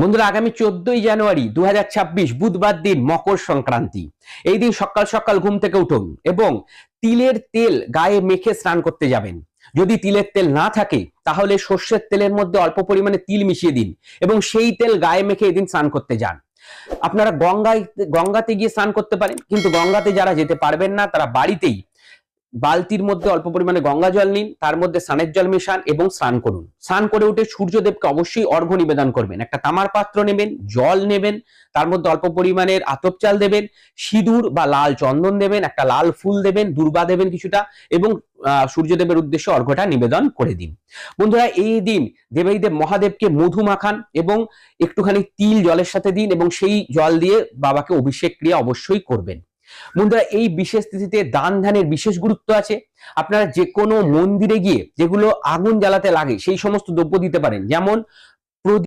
বন্ধুরা, আগামী 14ই জানুয়ারি 2026 বুধবার দিন মকর সংক্রান্তি। এই দিন সকাল সকাল ঘুম থেকে উঠুন এবং তিলের তেল গায়ে মেখে স্নান করতে যাবেন। যদি তিলের তেল না থাকে তাহলে সর্ষের তেলের মধ্যে অল্প পরিমাণে তিল মিশিয়ে দিন এবং সেই তেল গায়ে মেখে এদিন স্নান করতে যান। আপনারা গঙ্গাতে গিয়ে স্নান করতে পারেন, কিন্তু গঙ্গাতে যারা যেতে পারবেন না তারা বাড়িতেই বালতির মধ্যে অল্প পরিমাণে গঙ্গা জল নিন, তার মধ্যে স্নানের জল মেশান এবং স্নান করুন। স্নান করে উঠে সূর্যদেবকে অবশ্যই অর্ঘ্য নিবেদন করবেন। একটা তামার পাত্র নেবেন, জল নেবেন, তার মধ্যে অল্প পরিমাণের আতপ চাল দেবেন, সিঁদুর বা লাল চন্দন দেবেন, একটা লাল ফুল দেবেন, দূর্বা দেবেন কিছুটা এবং সূর্যদেবের উদ্দেশ্যে অর্ঘ্যটা নিবেদন করে দিন। বন্ধুরা, এই দিন দেবাদিদেব মহাদেবকে মধু মাখান এবং একটুখানি তিল জলের সাথে দিন এবং সেই জল দিয়ে বাবাকে অভিষেক ক্রিয়া অবশ্যই করবেন। বন্ধুরা, এই বিশেষ তিথিতে দান ধ্যানের বিশেষ গুরুত্ব আছে। আপনারা যে কোনো মন্দিরে গিয়ে যেগুলো আগুন জ্বালাতে লাগে সেই সমস্ত দ্রব্য দিতে পারেন, যেমন